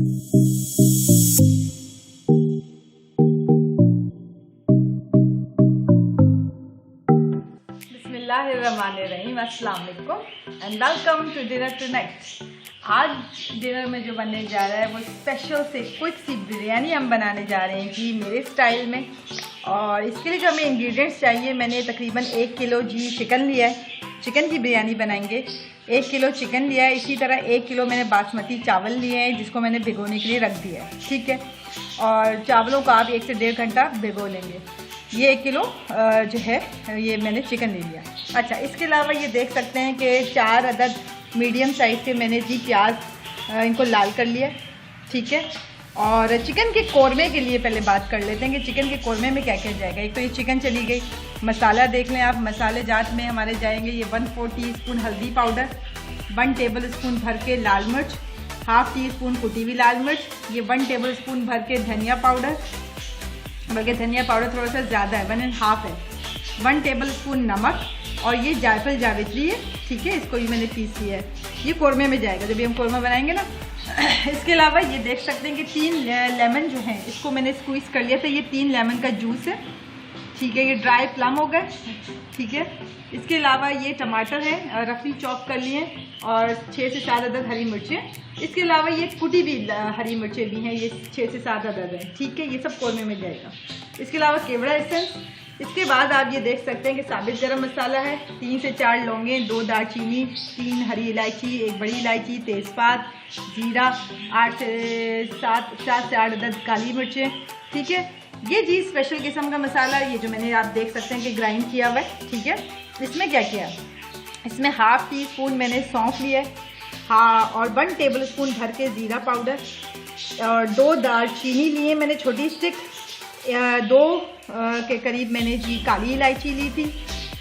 बिस्मिल्लाहिर्रहमानिर्रहीम, अस्सलाम वालेकुम and welcome to dinner tonight. आज डिनर में जो बनने जा रहा है वो स्पेशल से क्विक सी बिरयानी हम बनाने जा रहे हैं जी, मेरे स्टाइल में। और इसके लिए जो हमें इंग्रेडिएंट्स चाहिए, मैंने तकरीबन 1 किलो जी चिकन लिया है। चिकन की बिरयानी बनाएंगे। 1 किलो चिकन लिया है। इसी तरह 1 किलो मैंने बासमती चावल लिए हैं जिसको मैंने भिगोने के लिए रख दिया है, ठीक है। और चावलों को आप 1 से 1.5 घंटा भिगो लेंगे। ये 1 किलो जो है ये मैंने चिकन ले लिया। अच्छा, इसके अलावा ये देख सकते हैं कि 4 अदद मीडियम साइज़ के मैंने जी प्याज इनको लाल कर लिया, ठीक है। और चिकन के कौरमे के लिए पहले बात कर लेते हैं कि चिकन के कौरमे में क्या क्या जाएगा। एक तो ये चिकन चली गई। मसाला देख लें आप, मसाले जात में हमारे जाएंगे ये 1/4 टीस्पून हल्दी पाउडर, 1 टेबलस्पून भर के लाल मिर्च, 1/2 टीस्पून कुटी हुई लाल मिर्च, ये 1 टेबलस्पून भर के धनिया पाउडर, बल्कि धनिया पाउडर थोड़ा सा ज़्यादा है, 1.5 है, 1 टेबलस्पून नमक, और ये जायफल जावित्री है, ठीक है। इसको भी मैंने पीस लिया है। ये कौरमे में जाएगा जब भी हम कौरमा बनाएंगे ना। इसके अलावा ये देख सकते हैं कि 3 लेमन जो हैं इसको मैंने स्क्वीज़ कर लिया था। ये 3 लेमन का जूस है, ठीक है। ये ड्राई प्लम हो गए, ठीक है। इसके अलावा ये टमाटर है रफली चॉप कर लिए, और 6 से 7 अदद हरी मिर्चें। इसके अलावा ये कुटी भी हरी मिर्चें भी हैं, ये 6 से 7 अदद हैं, ठीक है। ये सब कौरमे में जाएगा। इसके अलावा केवड़ा एसेंस। इसके बाद आप ये देख सकते हैं कि साबित गरम मसाला है, 3 से 4 लौंगें, 2 दालचीनी, 3 हरी इलायची, 1 बड़ी इलायची, तेज़पात, जीरा, 8 से 8 अदद काली मिर्चें, ठीक है। ये जी स्पेशल किस्म का मसाला, ये जो मैंने आप देख सकते हैं कि ग्राइंड किया हुआ है, ठीक है। इसमें क्या किया, इसमें 1/2 टीस्पून मैंने सौंफ लिया है, हाँ, और 1 टेबलस्पून भर के ज़ीरा पाउडर, और 2 दालचीनी लिए मैंने छोटी स्टिक, 2 के करीब मैंने जी काली इलायची ली थी,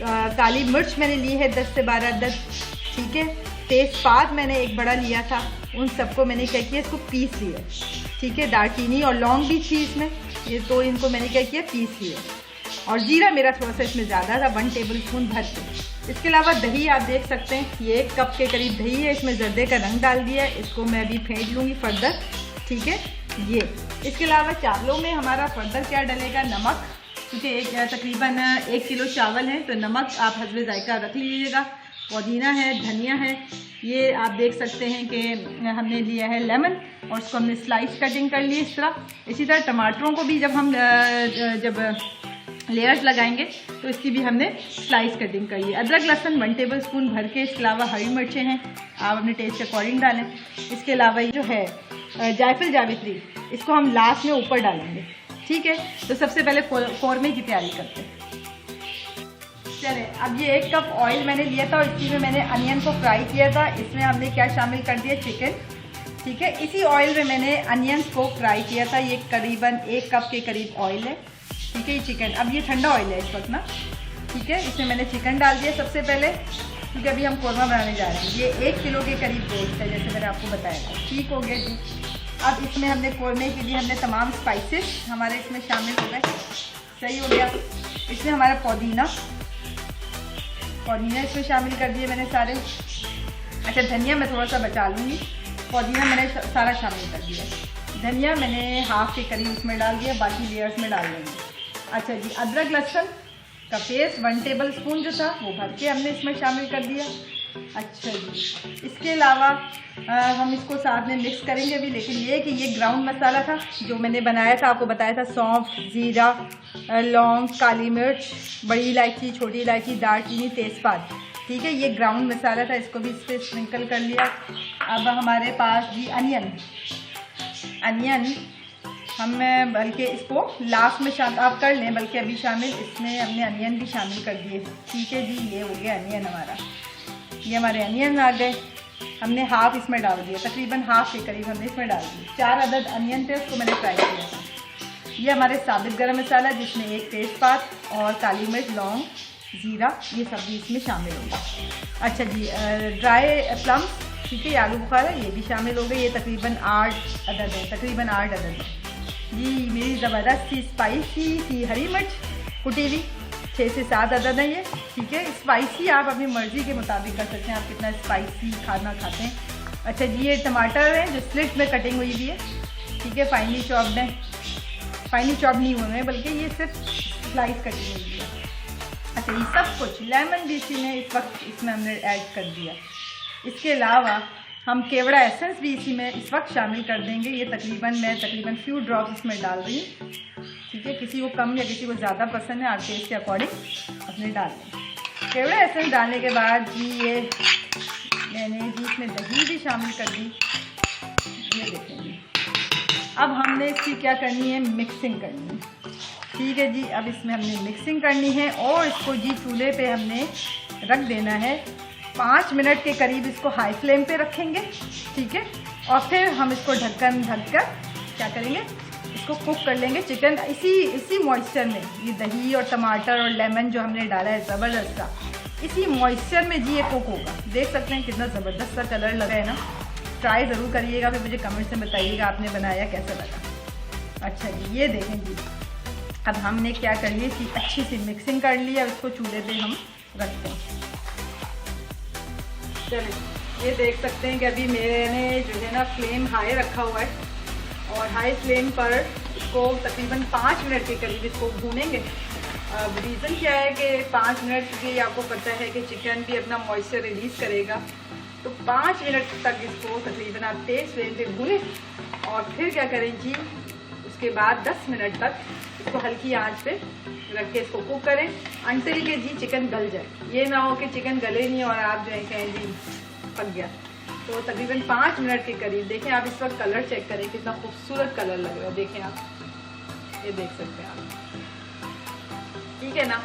काली मिर्च मैंने ली है 10 से 12 अदद, ठीक है। तेज़पात मैंने 1 बड़ा लिया था। उन सबको मैंने क्या किया, इसको पीस लिया, ठीक है। दालचीनी और लौंग भी थी इसमें, ये तो इनको मैंने क्या किया, पीस लिया। और जीरा मेरा थोड़ा सा इसमें ज़्यादा था, 1 टेबलस्पून भर के। इसके अलावा दही आप देख सकते हैं, ये 1 कप के करीब दही है, इसमें जर्दे का रंग डाल दिया है। इसको मैं अभी फेंट लूँगी फर्दर, ठीक है। ये इसके अलावा चावलों में हमारा फर्दर क्या डलेगा, नमक, क्योंकि तकरीबन 1 किलो चावल है तो नमक आप हस्बे जायका रख लीजिएगा। पुदीना है, धनिया है, ये आप देख सकते हैं कि हमने लिया है लेमन, और उसको हमने स्लाइस कटिंग कर ली इस तरह। इसी तरह टमाटरों को भी जब हम लेयर्स लगाएंगे तो इसकी भी हमने स्लाइस कटिंग करी है। अदरक लहसुन 1 टेबलस्पून भर के। इसके अलावा हरी मिर्चें हैं, आप अपने टेस्ट के अकॉर्डिंग डालें। इसके अलावा ये जो है जायफल जावित्री, इसको हम लास्ट में ऊपर डालेंगे, ठीक है। तो सबसे पहले कौरमे की तैयारी करते हैं। चले, अब ये 1 कप ऑयल मैंने लिया था और इसी में मैंने अनियन को फ्राई किया था। इसमें हमने क्या शामिल कर दिया, चिकन, ठीक है। इसी ऑयल में मैंने अनियंस को फ्राई किया था। ये करीबन 1 कप के करीब ऑयल है, ठीक है। ये चिकन, अब ये ठंडा ऑयल है इस वक्त ना, ठीक है। इसमें मैंने चिकन डाल दिया सबसे पहले, क्योंकि अभी हम कौरमा बनाने जा रहे हैं। ये 1 किलो के करीब गोश्त है, जैसे मैंने आपको बताया था, ठीक हो गया जी। अब इसमें हमने कौरमे के लिए हमने तमाम स्पाइसेस हमारे इसमें शामिल हो गए, सही हो गया। इसमें हमारा पुदीना इसमें शामिल कर दिए मैंने सारे। अच्छा, धनिया मैं थोड़ा सा बचा लूँगी, पुदीना मैंने सारा शामिल कर दिया। धनिया मैंने 1/2 के करीब इसमें डाल दिया, बाकी लेयर्स में डाल देंगे। अच्छा जी, अदरक लहसुन का पेस्ट 1 टेबलस्पून जो था वो भर के हमने इसमें शामिल कर दिया। अच्छा जी, इसके अलावा हम इसको साथ में मिक्स करेंगे भी, लेकिन ये कि ये ग्राउंड मसाला था जो मैंने बनाया था, आपको बताया था, सौंफ, ज़ीरा, लौंग, काली मिर्च, बड़ी इलायची, छोटी इलायची, दालचीनी, तेज़पात, ठीक है। ये ग्राउंड मसाला था, इसको भी इस पर स्प्रिंकल कर लिया। अब हमारे पास जी अनियन हम बल्कि इसको लास्ट में शामिल आप कर लें, बल्कि अभी शामिल, इसमें हमने अनियन भी शामिल कर दिए, ठीक है जी। ये हो गया अनियन हमारा, ये हमारे अनियन आ गए। हमने 1/2 इसमें डाल दिया, तकरीबन 1/2 के करीब हमने इसमें डाल दिए। 4 अदद अनियन थे, उसको मैंने फ्राई किया था। ये हमारे साबित गरम मसाला, जिसमें 1 तेज़पात और काली मिर्च, लौंग, ज़ीरा, ये सब भी इसमें शामिल होगा। अच्छा जी, ड्राई प्लम, ठीक है, आलू बुखारा, ये भी शामिल हो गए। ये तकरीबन 8 अदद है, तकरीबन 8 अदद है जी। मेरी ज़बरदस्त सी स्पाइसी सी हरी मिर्च कुटी हुई 6 से 7 अदद है ये, ठीक है। स्पाइसी आप अपनी मर्ज़ी के मुताबिक कर सकते हैं, आप कितना स्पाइसी खाना खाते हैं। अच्छा जी, ये टमाटर है जो स्लिट में कटिंग हुई भी है, ठीक है, फाइनली चॉप्ड है, फाइनली चॉप नहीं हुए हैं बल्कि ये सिर्फ स्लाइस कटिंग हुई है। अच्छा, ये सब कुछ लेमन भी इसी में इस वक्त इसमें हमने ऐड कर दिया। इसके अलावा हम केवड़ा एसेंस भी इसी में इस वक्त शामिल कर देंगे। ये मैं तकरीबन फ्यू ड्रॉप्स इसमें डाल रही हूँ, ठीक है। किसी को कम या किसी को ज़्यादा पसंद है, आपके इसके अकॉर्डिंग अपने डाल दें। केवड़ा एसेंस डालने के बाद जी ये मैंने जी इसमें दही भी शामिल कर दी, ये देखेंगे। अब हमने इसकी क्या करनी है, मिक्सिंग करनी है, ठीक है जी। अब इसमें हमने मिक्सिंग करनी है और इसको जी चूल्हे पे हमने रख देना है 5 मिनट के करीब। इसको हाई फ्लेम पे रखेंगे, ठीक है। और फिर हम इसको ढक्कन ढककर क्या करेंगे, इसको कुक कर लेंगे चिकन इसी मॉइस्चर में। ये दही और टमाटर और लेमन जो हमने डाला है ज़बरदस्त सा, इसी मॉइस्चर में जी ये कुक होगा। देख सकते हैं कितना ज़बरदस्त सा कलर लगा है ना। ट्राई ज़रूर करिएगा, फिर मुझे कमेंट में बताइएगा आपने बनाया कैसा लगा। अच्छा जी, ये देखें जी, अब हमने क्या कर लिया कि अच्छी सी मिक्सिंग कर ली। अब इसको चूल्हे पे हम रखते हैं। चलिए, ये देख सकते हैं कि अभी मैंने जो है ना फ्लेम हाई रखा हुआ है और हाई फ्लेम पर इसको तकरीबन 5 मिनट के करीब इसको भूनेंगे। अब रीज़न क्या है कि 5 मिनट क्योंकि आपको पता है कि चिकन भी अपना मॉइस्चर रिलीज़ करेगा, तो 5 मिनट तक इसको तकरीबन आप तेज़ फ्लेम पे भूनें। और फिर क्या करें जी, उसके बाद 10 मिनट तक इसको हल्की आंच पे रख के इसको कुक करें अंटिल के जी चिकन गल जाए। ये ना हो कि चिकन गले नहीं और आप जो है कहें जी पक गया। तो तकरीबन 5 मिनट के करीब। देखें आप इस वक्त कलर चेक करें, कितना खूबसूरत कलर लग रहा है, देखें आप, ये देख सकते हैं आप, ठीक है ना।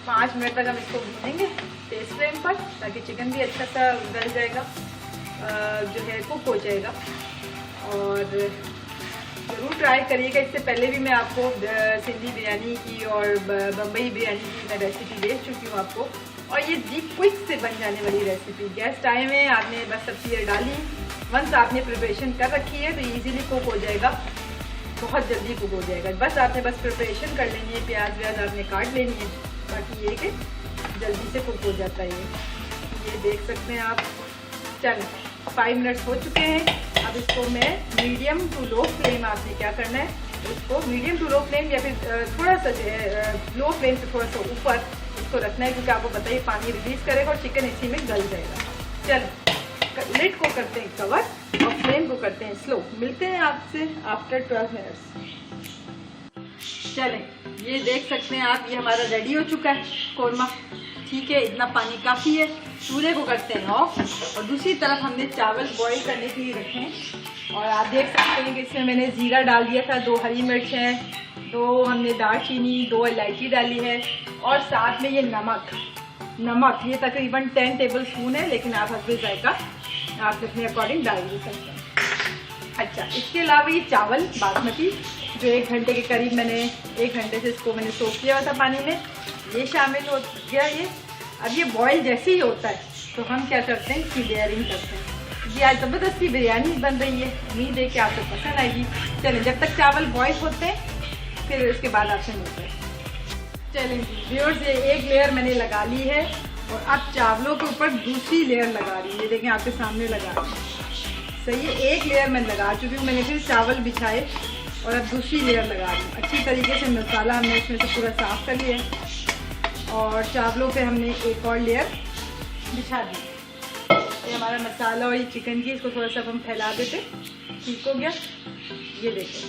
5 मिनट तक हम इसको भूनेंगे तेज फ्लेम पर ताकि चिकन भी अच्छा सा गल जाएगा, जो है कुक हो जाएगा। और ज़रूर ट्राई करिएगा। इससे पहले भी मैं आपको सिंधी बिरयानी की और बम्बई बिरयानी की मैं रेसिपी भेज चुकी हूँ आपको, और ये जी क्विक से बन जाने वाली रेसिपी। गैस टाइम है, आपने बस सब्ज़ी डाली, वंस आपने प्रिपरेशन कर रखी है तो इजीली कुक हो जाएगा, बहुत जल्दी कुक हो जाएगा। बस आपने प्रिपरेशन कर लेनी है, प्याज व्याज आपने काट लेनी है, बाकी ये कि जल्दी से कुक हो जाता है। ये देख सकते हैं आप। चलो 5 मिनट हो चुके हैं। अब इसको मैं मीडियम टू लो फ्लेम, आपने क्या करना है, इसको मीडियम टू लो फ्लेम या फिर थोड़ा सा जो है लो फ्लेम से थोड़ा सा ऊपर इसको रखना है, क्योंकि आपको पता है पानी रिलीज करेगा और चिकन इसी में गल जाएगा। चलो लिड को करते हैं कवर और फ्लेम को करते हैं स्लो। मिलते हैं आपसे आफ्टर 12 मिनट्स। चलें, ये देख सकते हैं आप, ये हमारा रेडी हो चुका है कौरमा, ठीक है। इतना पानी काफ़ी है। चूल्हे को करते हैं ऑफ और दूसरी तरफ हमने चावल बॉईल करने के लिए रखे हैं। और आप देख सकते हैं कि इसमें मैंने ज़ीरा डाल दिया था, 2 हरी मिर्च हैं, 2 हमने दालचीनी, 2 इलायची डाली है, और साथ में ये नमक ये तकरीबन 10 टेबल स्पून है, लेकिन आप हस्बे जायका आप अपने अकॉर्डिंग डाल भी सकते हैं। अच्छा, इसके अलावा ये चावल बासमती जो 1 घंटे के करीब मैंने 1 घंटे से इसको मैंने सोख किया हुआ था पानी में, ये शामिल हो गया ये। अब ये बॉयल जैसे ही होता है तो हम क्या करते हैं, इसकी लेयरिंग करते हैं। जी आज ज़बरदस्ती बिरयानी बन रही है, उम्मीद है कि आपको पसंद आएगी। चलें, जब तक चावल बॉयल होते हैं फिर उसके बाद आपसे मिलते हैं। चलें जी व्यूअर्स, ये 1 लेयर मैंने लगा ली है और अब चावलों के ऊपर दूसरी लेयर लगा रही है। देखें आपके सामने लगा रही है, सही है। 1 लेयर मैं लगा चुकी हूँ, मैंने फिर चावल बिछाए और अब दूसरी लेयर लगा रही हूँ। अच्छी तरीके से मसाला हमने इसमें से पूरा साफ़ कर लिया है और चावलों पे हमने 1 और लेयर बिछा दी। ये हमारा मसाला और ये चिकन की, इसको थोड़ा सा हम फैला देते, ठीक हो गया। ये देखो,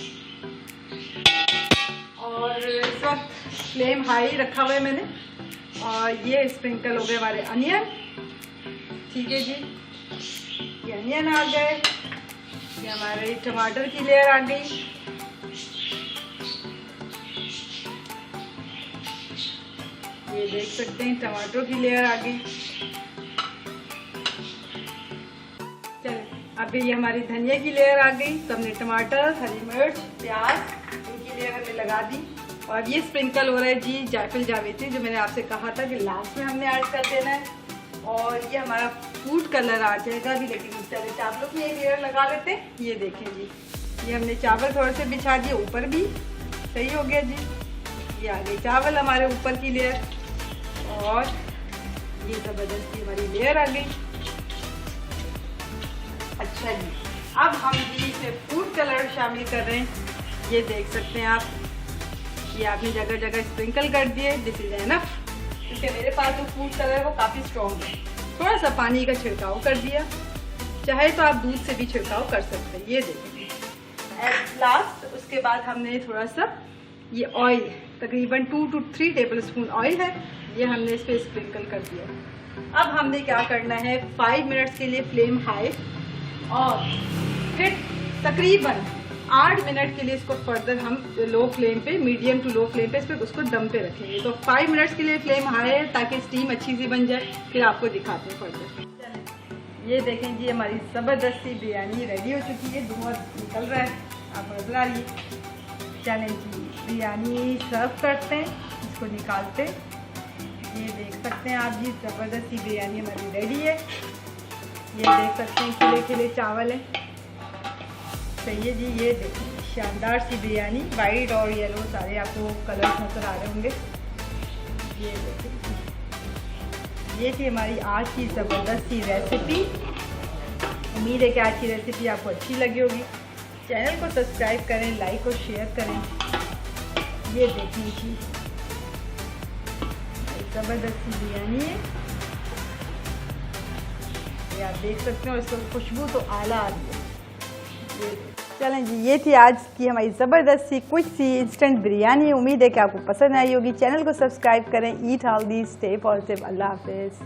और इस वक्त फ्लेम हाई रखा हुआ है मैंने, और ये स्प्रिंकल हो गए हमारे अनियन, ठीक है जी। ये अनियन आ गए, ये हमारे टमाटर की लेयर आ गई, ये देख सकते हैं टमाटरों की लेयर आ गई। चलिए, अब ये हमारी धनिया की लेयर आ गई, तो हमने टमाटर, हरी मिर्च, प्याज इनकी लेयर हमने लगा दी। और अब ये स्प्रिंकल हो रहा है जी जायफल जावित्री, जो मैंने आपसे कहा था कि लास्ट में हमने ऐड कर देना है। और ये हमारा फूड कलर आ जाएगा अभी, लेकिन पहले चावलों की एक लेयर लगा लेते हैं। ये देखें जी, ये हमने चावल थोड़े से बिछा दिए ऊपर भी, सही हो गया जी। ये आ गई चावल हमारे ऊपर की लेयर, और ये ज़बरदस्ती हमारी लेयर आ गई। अच्छा चलिए अब हम जी इसमें फूड कलर शामिल कर रहे हैं। ये देख सकते हैं आप, ये आपने जगह जगह स्प्रिंकल कर दिए। दिस इज एनफ, क्योंकि मेरे पास जो फूड कलर है वो काफ़ी स्ट्रॉन्ग है। थोड़ा सा पानी का छिड़काव कर दिया, चाहे तो आप दूध से भी छिड़काव कर सकते हैं। ये देखिए एट लास्ट उसके बाद हमने थोड़ा सा ये ऑयल, तकरीबन 2 to 3 टेबल स्पून ऑयल है, ये हमने इस पर स्प्रिंकल कर दिया। अब हमने क्या करना है, 5 मिनट्स के लिए फ्लेम हाई और फिर तकरीबन 8 मिनट के लिए इसको फर्दर हम लो फ्लेम पे, मीडियम टू लो फ्लेम पे इस पर उसको दम पे रखेंगे। तो 5 मिनट्स के लिए फ्लेम हाई है ताकि स्टीम अच्छी सी बन जाए, फिर आपको दिखाते हैं फर्दर। ये देखें जी हमारी ज़बरदस्त सी बिरयानी रेडी हो चुकी है, धुआं निकल रहा है, आप नजर आ रही है। चलें जी बिरयानी सर्व करते हैं, इसको निकालते हैं। ये देख सकते हैं आप जी, ज़बरदस्त सी बिरयानी हमारी रेडी है। ये देख सकते हैं खिले खिले चावल है, सही है जी। ये देखिए शानदार सी बिरयानी, वाइट और येलो सारे आपको कलर्स नजर आ रहे होंगे। ये देखिए, ये थी हमारी आज की ज़बरदस्त सी रेसिपी। उम्मीद है कि आज की रेसिपी आपको अच्छी लगी होगी। चैनल को सब्सक्राइब करें, लाइक और शेयर करें। ये देखिए जी ज़बरदस्त सी बिरयानी है, ये आप देख सकते हो, इसको खुशबू तो आला आ रही है। चलें जी, ये थी आज की हमारी ज़बरदस्त सी क्विक सी इंस्टेंट बिरयानी। उम्मीद है कि आपको पसंद आई होगी। चैनल को सब्सक्राइब करें। Eat healthy, stay positive. अल्लाह हाफिज़।